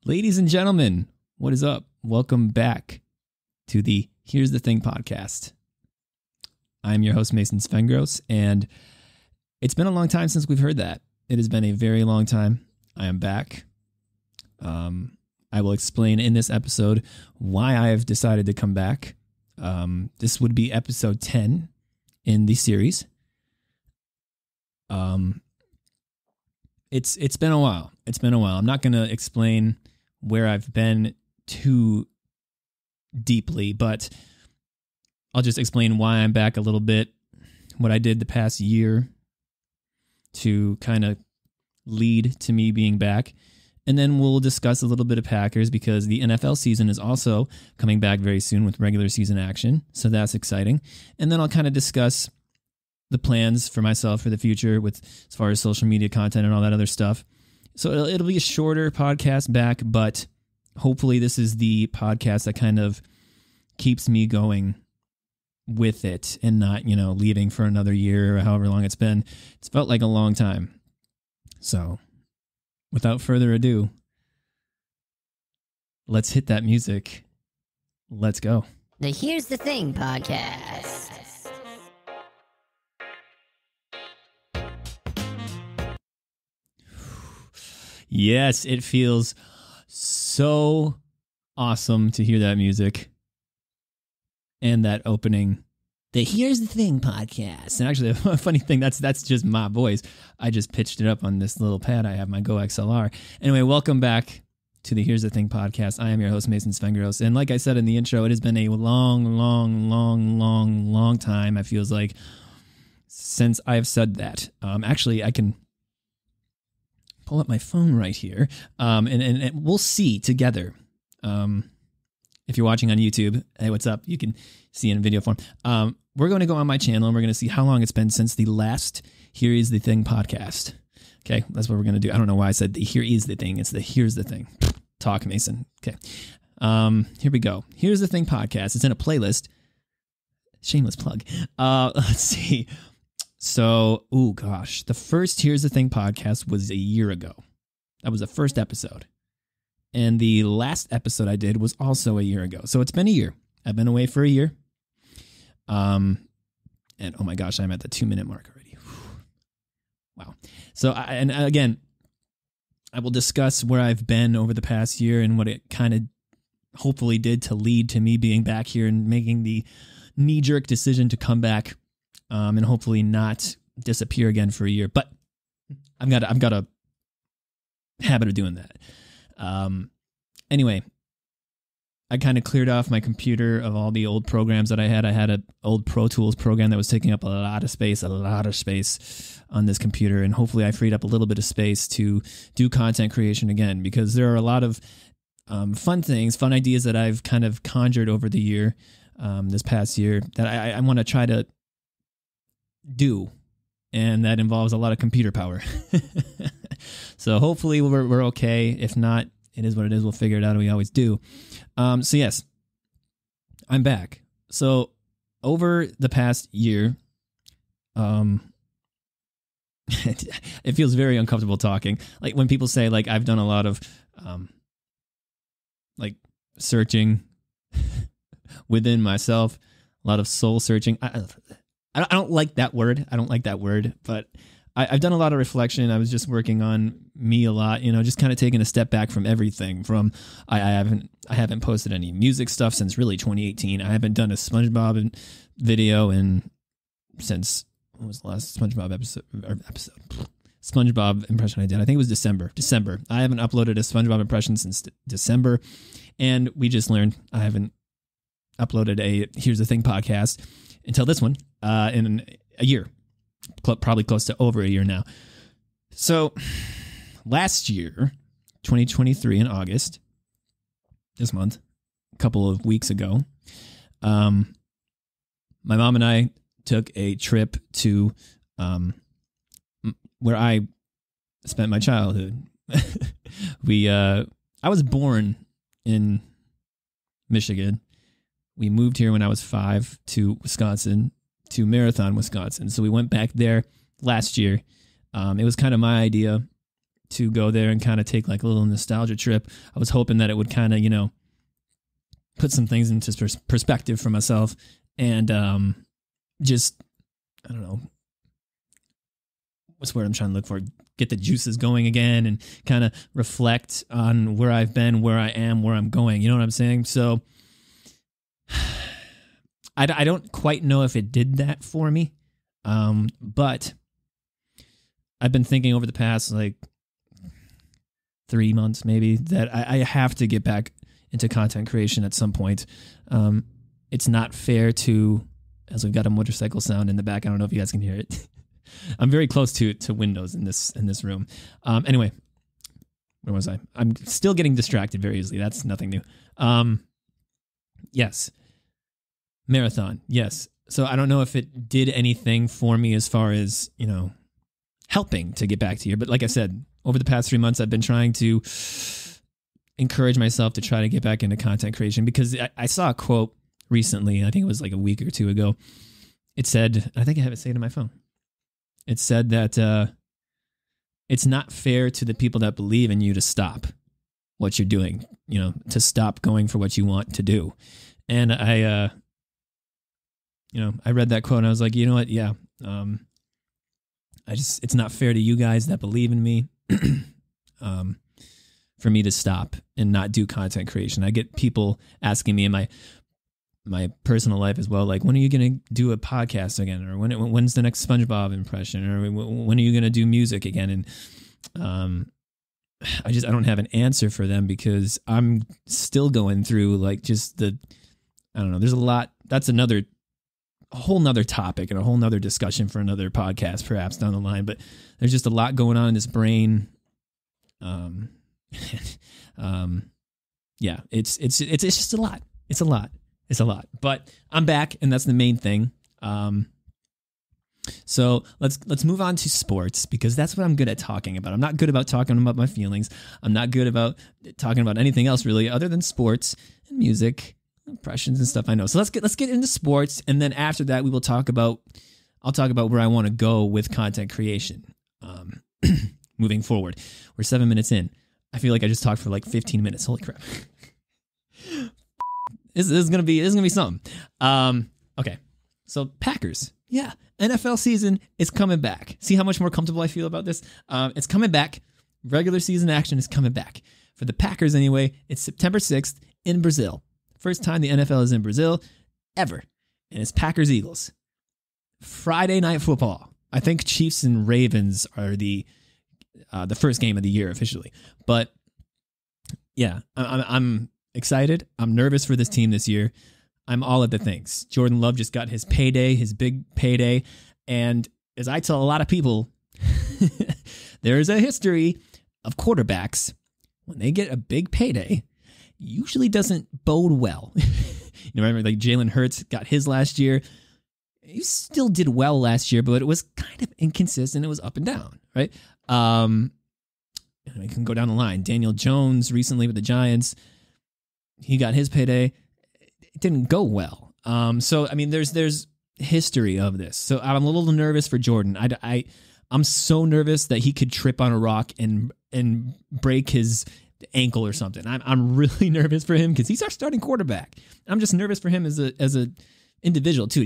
Ladies and gentlemen, what is up? Welcome back to the Here's the Thing podcast. I'm your host, Mason Svengros, and it's been a long time since we've heard that. It has been a very long time. I am back. I will explain in this episode why I have decided to come back. This would be episode 10 in the series. It's been a while. It's been a while. I'm not going to explain where I've been too deeply, but I'll just explain why I'm back a little bit, what I did the past year to kind of lead to me being back. And then we'll discuss a little bit of Packers because the NFL season is also coming back very soon with regular season action. So that's exciting. And then I'll kind of discuss the plans for myself for the future with as far as social media content and all that other stuff. So it'll be a shorter podcast back, but hopefully this is the podcast that kind of keeps me going with it and not, leaving for another year or however long it's been. It's felt like a long time. So without further ado, let's hit that music. Let's go. The Here's the Thing podcast. Yes, it feels so awesome to hear that music and that opening. The Here's the Thing podcast. And actually, a funny thing, that's just my voice. I just pitched it up on this little pad I have, my Go XLR. Anyway, welcome back to the Here's the Thing podcast. I am your host, Mason Svengros. And like I said in the intro, it has been a long time, it feels like, since I've said that. Actually, I can pull up my phone right here, and we'll see together. If you're watching on YouTube, hey, what's up? You can see in video form. We're going to go on my channel, and we're going to see how long it's been since the last Here Is the Thing podcast. Okay, that's what we're going to do. I don't know why I said the Here Is the Thing. It's the Here's the Thing. Talk, Mason. Okay, here we go. Here's the Thing podcast. It's in a playlist. Shameless plug. Let's see. So, the first Here's the Thing podcast was a year ago. That was the first episode. And the last episode I did was also a year ago. So it's been a year. I've been away for a year. And oh my gosh, I'm at the 2-minute mark already. Wow. So, again, I will discuss where I've been over the past year and what it kind of hopefully did to lead to me being back here and making the knee-jerk decision to come back. And hopefully not disappear again for a year. But I've got a habit of doing that. Anyway, I kind of cleared off my computer of all the old programs that I had. I had an old Pro Tools program that was taking up a lot of space on this computer. And hopefully I freed up a little bit of space to do content creation again, because there are a lot of fun ideas that I've kind of conjured over the year, this past year, that I want to try to do, and that involves a lot of computer power. So hopefully we're okay. If not, it is what it is. We'll figure it out. We always do. So yes, I'm back. So over the past year, it feels very uncomfortable talking. Like when people say, like, I've done a lot of like searching within myself, a lot of soul searching. I don't like that word. But I've done a lot of reflection. I was just working on me a lot, just kind of taking a step back from everything. I haven't posted any music stuff since really 2018. I haven't done a SpongeBob video since, what was the last SpongeBob episode? SpongeBob impression I did. I think it was December. I haven't uploaded a SpongeBob impression since December. And we just learned I haven't uploaded a Here's the Thing podcast until this one in a year, probably close to over a year now. So last year, 2023 in August, this month, a couple of weeks ago, my mom and I took a trip to where I spent my childhood. I was born in Michigan. We moved here when I was 5 to Wisconsin, to Marathon, Wisconsin. So we went back there last year. It was kind of my idea to go there and kind of take like a little nostalgia trip. I was hoping that it would kind of, put some things into perspective for myself and just, I don't know, what's the word I'm trying to look for? Get the juices going again and kind of reflect on where I've been, where I am, where I'm going. You know what I'm saying? So I don't quite know if it did that for me, but I've been thinking over the past like 3 months maybe that I have to get back into content creation at some point. It's not fair to, as we've got a motorcycle sound in the back. I don't know if you guys can hear it. I'm very close to windows in this room. Anyway, where was I? I'm still getting distracted very easily. That's nothing new. Yes. Marathon. Yes. So I don't know if it did anything for me as far as, helping to get back to here. But like I said, over the past 3 months, I've been trying to encourage myself to try to get back into content creation because I saw a quote recently. I think it was like a week or two ago. It said, I think I have it saved on my phone. It said that it's not fair to the people that believe in you to stop what you're doing, to stop going for what you want to do. And I read that quote and I was like, you know what? Yeah. It's not fair to you guys that believe in me for me to stop and not do content creation. I get people asking me in my personal life as well, like, when are you going to do a podcast again? Or when's the next SpongeBob impression? Or when are you going to do music again? And I don't have an answer for them because I'm still going through like just I don't know, there's a lot. That's a whole nother topic and a whole nother discussion for another podcast perhaps down the line, but there's just a lot going on in this brain. Yeah, it's just a lot. It's a lot, but I'm back and that's the main thing. So let's move on to sports because that's what I'm good at talking about. I'm not good about talking about my feelings. I'm not good about talking about anything else really other than sports and music, impressions and stuff I know. So let's get into sports, and then after that I'll talk about where I want to go with content creation. Moving forward, we're 7 minutes in. I feel like I just talked for like 15 minutes. Holy crap! This is gonna be something. Okay, so Packers, yeah, NFL season is coming back. See how much more comfortable I feel about this? It's coming back. Regular season action is coming back for the Packers anyway. It's September 6th in Brazil. First time the NFL is in Brazil ever. And it's Packers-Eagles. Friday Night Football. I think Chiefs and Ravens are the first game of the year officially. But yeah, I'm excited. I'm nervous for this team this year. I'm all of the things. Jordan Love just got his payday, his big payday. And as I tell a lot of people, there is a history of quarterbacks, when they get a big payday, usually doesn't bode well. Remember, like Jalen Hurts got his last year. He still did well last year, but it was kind of inconsistent. It was up and down, right? We can go down the line. Daniel Jones recently with the Giants, he got his payday. It didn't go well. So I mean, there's history of this. So I'm a little nervous for Jordan. I'm so nervous that he could trip on a rock and break his ankle or something. I'm really nervous for him because he's our starting quarterback. I'm just nervous for him as a individual too.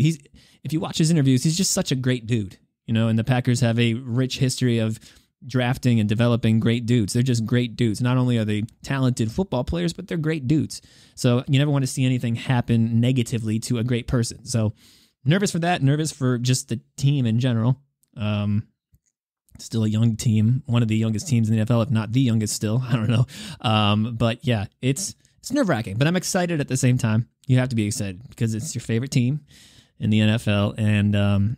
If you watch his interviews, he's just such a great dude, and the Packers have a rich history of drafting and developing great dudes. They're just great dudes. Not only are they talented football players, but they're great dudes. So you never want to see anything happen negatively to a great person. So nervous for that, nervous for just the team in general. Still a young team, one of the youngest teams in the NFL, if not the youngest still. I don't know. But yeah, it's nerve-wracking, but I'm excited at the same time. You have to be excited because it's your favorite team in the NFL, and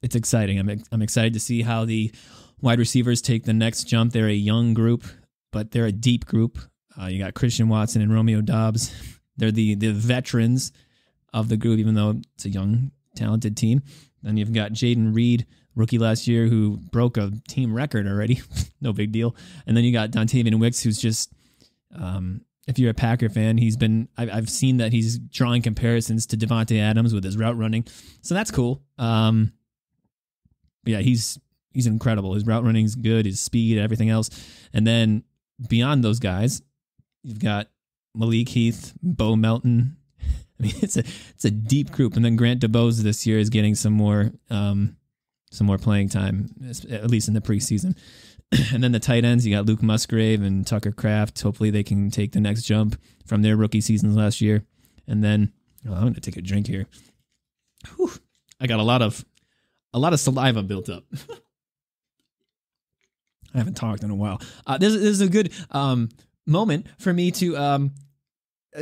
it's exciting. I'm excited to see how the wide receivers take the next jump. They're a young group, but they're a deep group. You got Christian Watson and Romeo Doubs. They're the veterans of the group, even though it's a young, talented team. Then you've got Jaden Reed, rookie last year, who broke a team record already. No big deal. And then you got Dontavian Wicks, who's just, if you're a Packer fan, I've seen that he's drawing comparisons to Devontae Adams with his route running. So that's cool. Yeah, he's he's incredible. His route running's good, his speed, everything else. And then beyond those guys, you've got Malik Heath, Bo Melton. I mean, it's a deep group. And then Grant DeBose this year is getting some more playing time, at least in the preseason. And then the tight ends, you got Luke Musgrave and Tucker Kraft. Hopefully they can take the next jump from their rookie seasons last year. And then I'm going to take a drink here. Whew, I got a lot of saliva built up. I haven't talked in a while. This is a good moment for me to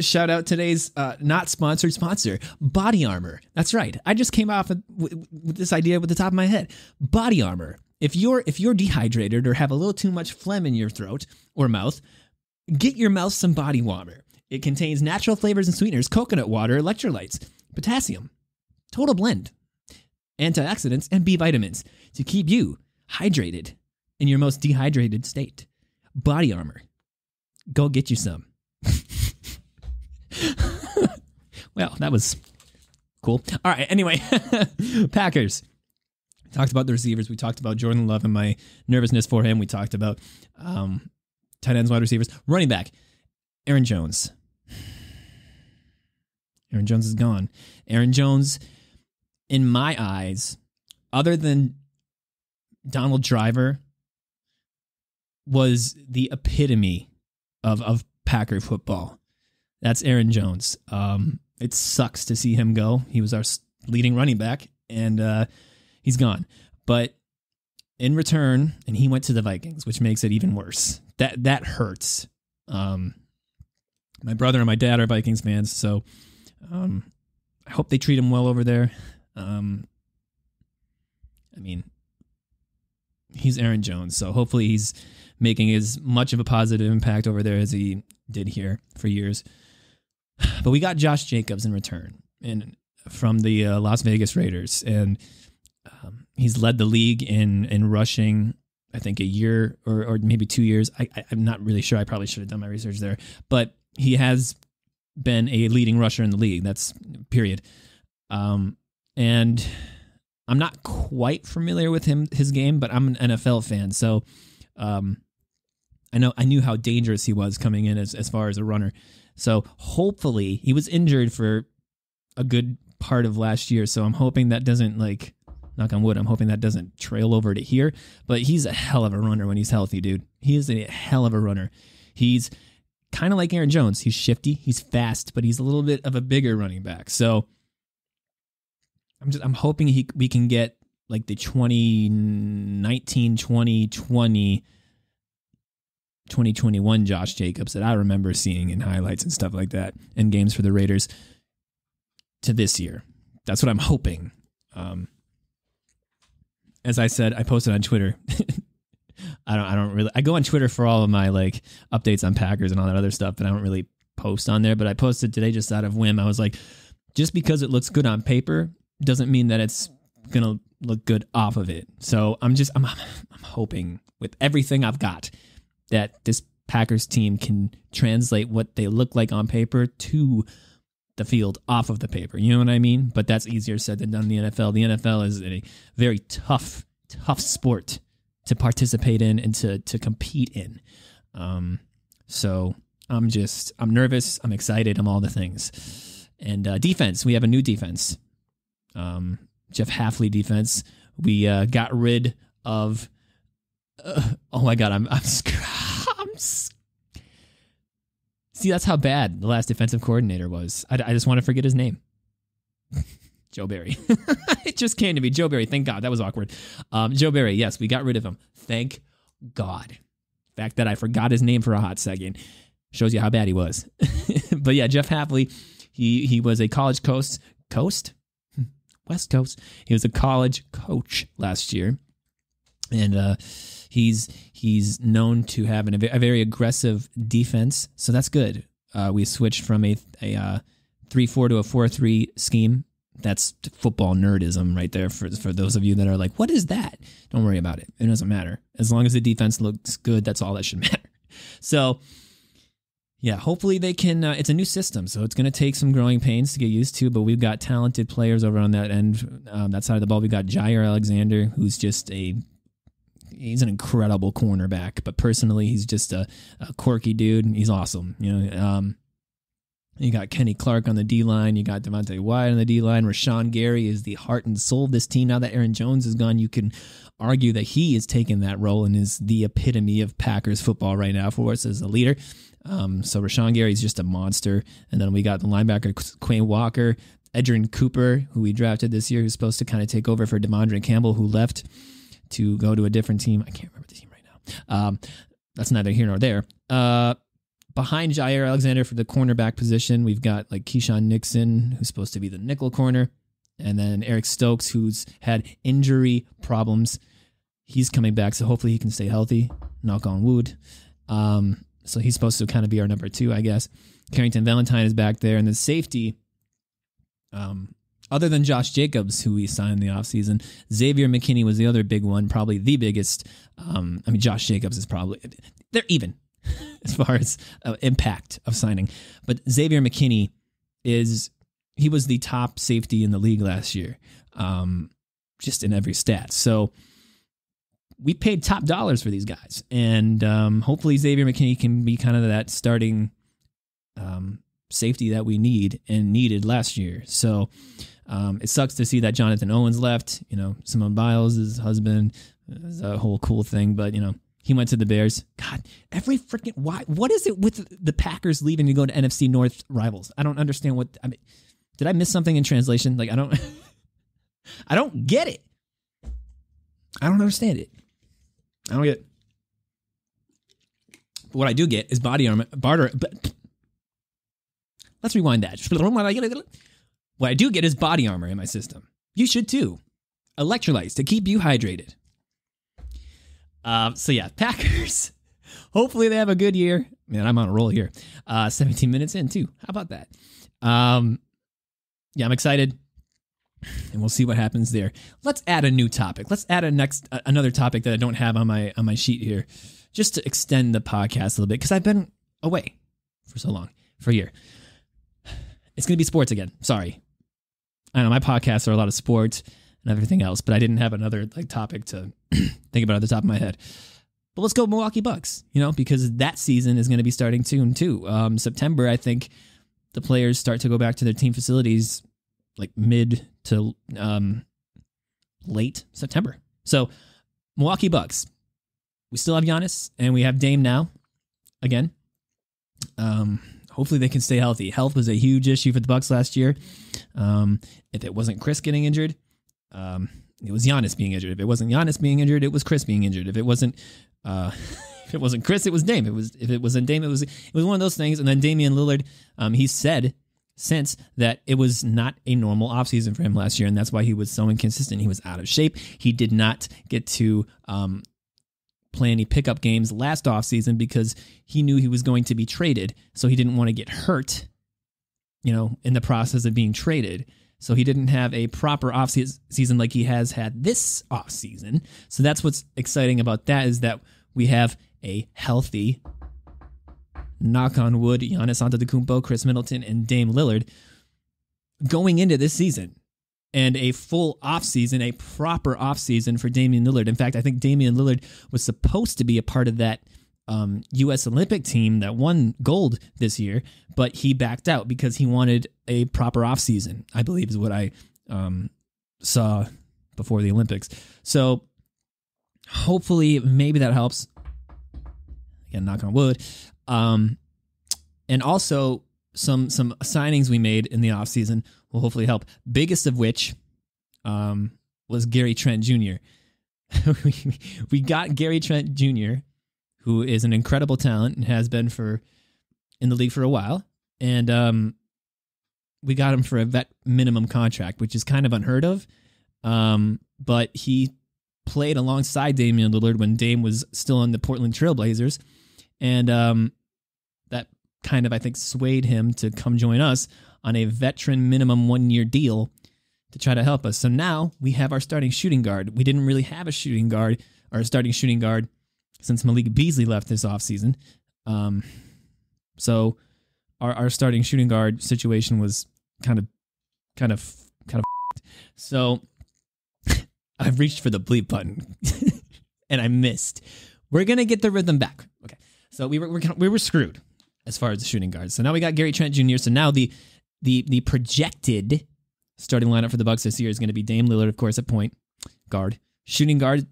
shout out today's not sponsored sponsor, Body Armor. That's right. I just came off with this idea with the top of my head. Body Armor. If you're dehydrated or have a little too much phlegm in your throat or mouth, get your mouth some Body Armor. It contains natural flavors and sweeteners, coconut water, electrolytes, potassium, total blend, antioxidants, and B vitamins to keep you hydrated in your most dehydrated state. Body Armor. Go get you some. Well, that was cool. All right, anyway, Packers. We talked about the receivers. We talked about Jordan Love and my nervousness for him. We talked about tight ends, wide receivers. Running back, Aaron Jones. Aaron Jones is gone. Aaron Jones, in my eyes, other than Donald Driver, was the epitome of Packer football. That's Aaron Jones. It sucks to see him go. He was our leading running back, and he's gone. But in return, and he went to the Vikings, which makes it even worse. That hurts. My brother and my dad are Vikings fans, so I hope they treat him well over there. I mean, he's Aaron Jones, so hopefully he's making as much of a positive impact over there as he did here for years. But we got Josh Jacobs in return, and from the Las Vegas Raiders, and he's led the league in rushing, I think, a year or maybe 2 years. I'm not really sure. I probably should have done my research there, but he has been a leading rusher in the league. That's period. And I'm not quite familiar with his game, but I'm an NFL fan, so I knew how dangerous he was coming in as far as a runner. So hopefully he was injured for a good part of last year. So I'm hoping that doesn't, like, knock on wood, I'm hoping that doesn't trail over to here. But he's a hell of a runner when he's healthy, dude. He is a hell of a runner. He's kind of like Aaron Jones. He's shifty, he's fast, but he's a little bit of a bigger running back. So I'm hoping we can get like the 2019, 2020, 2021 Josh Jacobs that I remember seeing in highlights and stuff like that in games for the Raiders to this year. That's what I'm hoping. As I said, I posted on Twitter. I go on Twitter for all of my like updates on Packers and all that other stuff, but I don't really post on there. But I posted today just out of whim. I was like, just because it looks good on paper doesn't mean that it's gonna look good off of it. So I'm hoping with everything I've got that this Packers team can translate what they look like on paper to the field off of the paper. You know what I mean? But that's easier said than done in the NFL. The NFL is a very tough sport to participate in and to compete in. So I'm nervous. I'm excited. I'm all the things. And defense, we have a new defense. Jeff Hafley defense. We got rid of. Oh my God, See, that's how bad the last defensive coordinator was. I just want to forget his name. Joe Barry. It just came to me. Joe Barry. Thank God. That was awkward. Joe Barry. Yes, we got rid of him. Thank God. The fact that I forgot his name for a hot second shows you how bad he was. But yeah, Jeff Hafley, he was a college West Coast. He was a college coach last year. And he's known to have a very aggressive defense, so that's good. We switched from a 3-4 to a 4-3 scheme. That's football nerdism right there for those of you that are like, what is that? Don't worry about it. It doesn't matter. As long as the defense looks good, that's all that should matter. So, yeah, hopefully they can. It's a new system, so it's going to take some growing pains to get used to, but we've got talented players over on that end, that side of the ball. We've got Jair Alexander, who's just a he's an incredible cornerback, but personally, he's just a quirky dude. He's awesome. You got Kenny Clark on the D-line. You got Devontae Wyatt on the D-line. Rashawn Gary is the heart and soul of this team. Now that Aaron Jones is gone, you can argue that he is taking that role and is the epitome of Packers football right now for us as a leader. So Rashawn Gary is just a monster. And then we got the linebacker Quayne Walker, Edgerrin Cooper, who we drafted this year, who's supposed to kind of take over for DeMondre Campbell, who left to go to a different team. I can't remember the team right now. That's neither here nor there. Behind Jair Alexander for the cornerback position, we've got like Keyshawn Nixon, who's supposed to be the nickel corner, and then Eric Stokes, who's had injury problems. He's coming back, so hopefully he can stay healthy. Knock on wood. So he's supposed to kind of be our number 2, I guess. Carrington Valentine is back there, and the safety, other than Josh Jacobs, who we signed in the offseason, Xavier McKinney was the other big one, probably the biggest. Josh Jacobs is probably, they're even as far as impact of signing. But Xavier McKinney he was the top safety in the league last year, just in every stat. So we paid top dollars for these guys. And hopefully Xavier McKinney can be kind of that starting safety that we needed last year. So it sucks to see that Jonathan Owens left. Simone Biles, his husband, is a whole cool thing, but he went to the Bears. God, what is it with the Packers leaving to go to NFC North rivals? I don't understand did I miss something in translation? Like, I don't get it. I don't understand it. I don't get it. But what I do get is body armor, let's rewind that. What I do get is body armor in my system. You should too. Electrolytes to keep you hydrated. So yeah, Packers. Hopefully they have a good year. Man, I'm on a roll here. 17 minutes in too. How about that? Yeah, I'm excited, and we'll see what happens there. Let's add a new topic. Let's add another topic that I don't have on my sheet here, just to extend the podcast a little bit because I've been away for so long, for a year. It's going to be sports again. Sorry, I know my podcasts are a lot of sports and everything else, but I didn't have another topic to think about at the top of my head. But let's go Milwaukee Bucks, because that season is going to be starting soon too. September, I think the players start to go back to their team facilities like mid to late September. So Milwaukee Bucks, we still have Giannis and we have Dame now again. Hopefully they can stay healthy. Health was a huge issue for the Bucks last year. If it wasn't Chris getting injured, it was Giannis being injured. If it wasn't Giannis being injured, it was Chris being injured. If it wasn't Chris, it was Dame. If it wasn't Dame, it was one of those things. And then Damian Lillard, he said since that it was not a normal offseason for him last year, and that's why he was so inconsistent. He was out of shape. He did not get to play any pickup games last offseason because he knew he was going to be traded, so he didn't want to get hurt, in the process of being traded. So he didn't have a proper offseason like he has had this offseason. So that's what's exciting about that, is that we have a healthy, knock on wood, Giannis Antetokounmpo, Chris Middleton, and Dame Lillard going into this season. And a full offseason, a proper offseason for Damian Lillard. In fact, I think Damian Lillard was supposed to be a part of that U.S. Olympic team that won gold this year, but he backed out because he wanted a proper offseason, I believe is what I saw before the Olympics. So hopefully maybe that helps. Again, knock on wood. And also some signings we made in the offseason will hopefully help. Biggest of which was Gary Trent Jr. We got Gary Trent Jr., who is an incredible talent and has been in the league for a while. And we got him for a vet minimum contract, which is kind of unheard of. But he played alongside Damian Lillard when Dame was still on the Portland Trailblazers. And that kind of, I think, swayed him to come join us on a veteran minimum 1-year deal to try to help us. So now we have our starting shooting guard. We didn't really have a starting shooting guard since Malik Beasley left this offseason. So our starting shooting guard situation was kind of. So I've reached for the bleep button. and I missed. We're going to get the rhythm back. Okay. So we were screwed as far as the shooting guards. So now we got Gary Trent Jr. So now the projected starting lineup for the Bucks this year is going to be Dame Lillard, of course, at point guard. Shooting guard,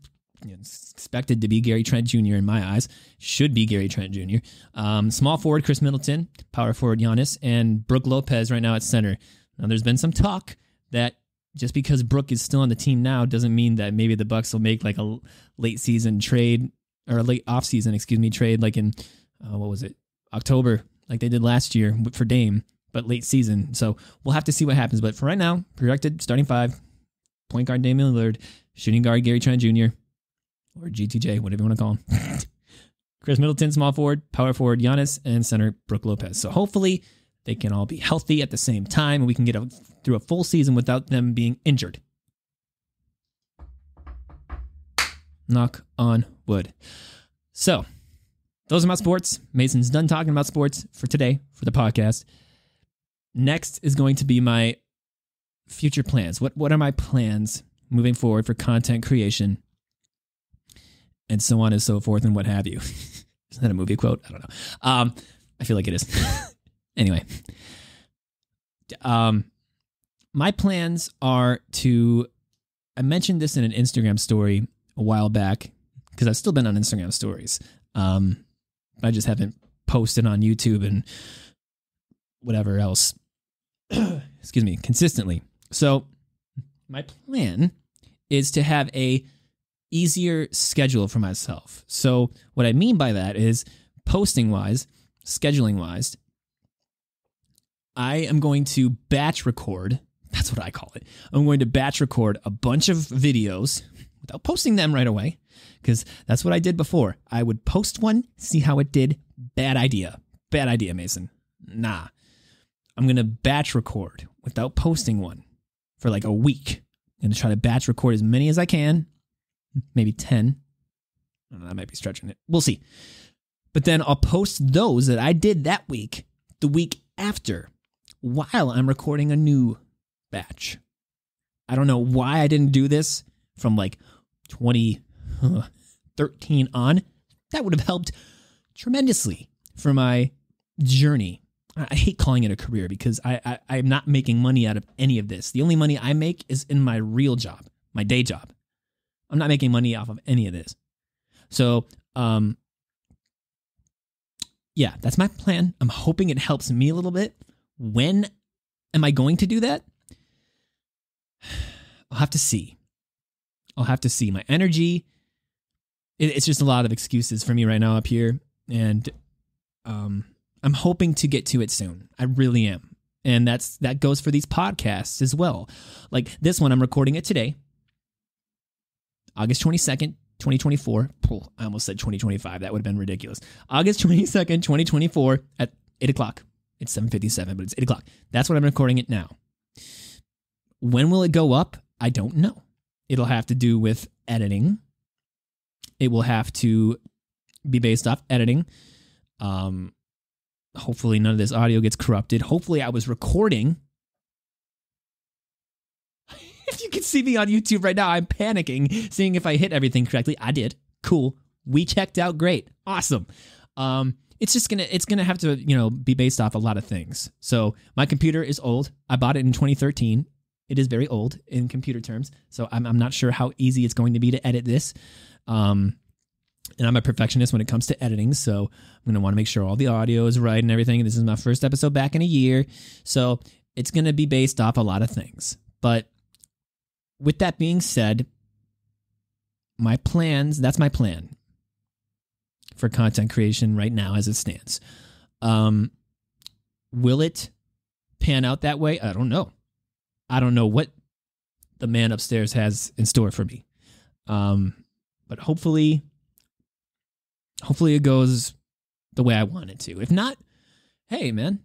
expected to be Gary Trent Jr. in my eyes. Should be Gary Trent Jr. Small forward, Chris Middleton. Power forward, Giannis. And Brook Lopez right now at center. Now, there's been some talk that just because Brook is still on the team now doesn't mean that maybe the Bucks will make like a late season trade or a late offseason, trade, like in, October, like they did last year for Dame, but late season. So we'll have to see what happens. But for right now, projected starting five, point guard Damian Lillard, shooting guard Gary Trent Jr., or GTJ, whatever you want to call him. Chris Middleton, small forward, power forward Giannis, and center Brook Lopez. So hopefully they can all be healthy at the same time, and we can get through a full season without them being injured. Knock on wood. So, those are my sports. Mason's done talking about sports for today, for the podcast. Next is going to be my future plans. What are my plans moving forward for content creation, and so on and so forth, and what have you. Is that a movie quote? I don't know. I feel like it is. Anyway. My plans are to, I mentioned this in an Instagram story a while back, because I've still been on Instagram stories. I just haven't posted on YouTube and whatever else, consistently. So my plan is to have a easier schedule for myself. So what I mean by that is posting wise, scheduling wise, I am going to batch record. That's what I call it. I'm going to batch record a bunch of videos without posting them right away, because that's what I did before. I would post one, see how it did. Bad idea. Bad idea, Mason. Nah. I'm going to batch record without posting one for like a week. I'm going to try to batch record as many as I can. Maybe 10. I don't know, that might be stretching it. We'll see. But then I'll post those that I did that week, the week after, while I'm recording a new batch. I don't know why I didn't do this from like 2013 on. That would have helped tremendously for my journey. I hate calling it a career because I'm not making money out of any of this. The only money I make is in my real job, my day job. I'm not making money off of any of this. So, yeah, that's my plan. I'm hoping it helps me a little bit. When am I going to do that? I'll have to see. My energy, it's just a lot of excuses for me right now up here. And I'm hoping to get to it soon. I really am. And that goes for these podcasts as well. Like this one, I'm recording it today, August 22nd, 2024. I almost said 2025. That would have been ridiculous. August 22nd, 2024 at 8 o'clock. It's 7:57, but it's 8 o'clock. That's what I'm recording it now. When will it go up? I don't know. It'll have to do with editing. It will have to be based off editing. Hopefully none of this audio gets corrupted. Hopefully I was recording. If you can see me on YouTube right now, I'm panicking, seeing if I hit everything correctly. I did. Cool. We checked out great. Awesome. It's gonna have to, be based off a lot of things. So my computer is old. I bought it in 2013. It is very old in computer terms. So I'm not sure how easy it's going to be to edit this. And I'm a perfectionist when it comes to editing, so I'm going to want to make sure all the audio is right and everything. This is my first episode back in a year, so it's going to be based off a lot of things. But with that being said, that's my plan for content creation right now as it stands. Will it pan out that way? I don't know. I don't know what the man upstairs has in store for me. But hopefully it goes the way I want it to. If not, hey, man,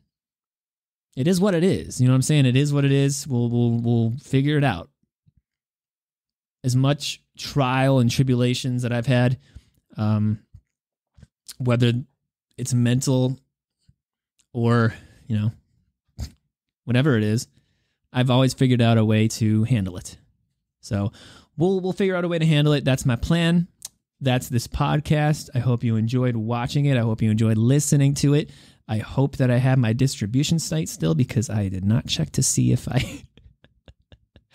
it is what it is. You know what I'm saying? It is what it is. We'll figure it out. As much trial and tribulations that I've had, whether it's mental or, whatever it is, I've always figured out a way to handle it. So we'll figure out a way to handle it. That's my plan. that's this podcast. I hope you enjoyed watching it. I hope you enjoyed listening to it. I hope that I have my distribution site still, because I did not check to see if I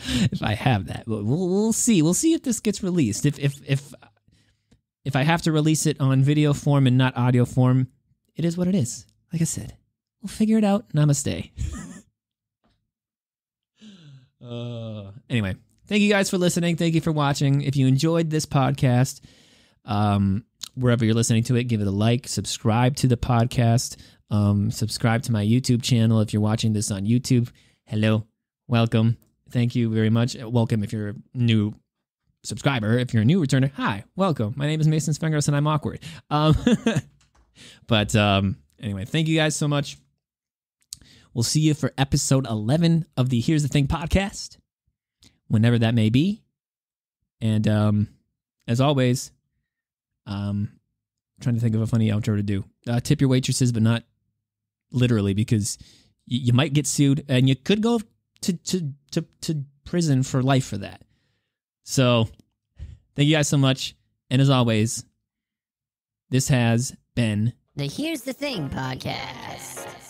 if I have that. We'll see. We'll see if this gets released. If I have to release it on video form and not audio form, it is what it is. Like I said, we'll figure it out. Namaste. Anyway, thank you guys for listening. Thank you for watching. If you enjoyed this podcast, wherever you're listening to it, give it a like, subscribe to the podcast, subscribe to my YouTube channel. If you're watching this on YouTube, hello, welcome. Thank you very much. Welcome if you're a new subscriber. If you're a new returner, hi, welcome. My name is Mason Svengros and I'm awkward. But anyway, thank you guys so much. We'll see you for episode 11 of the Here's the Thing podcast, whenever that may be. And as always, trying to think of a funny outro to do. Tip your waitresses, but not literally, because you might get sued and you could go to prison for life for that. So thank you guys so much. And as always, this has been the Here's the Thing podcast.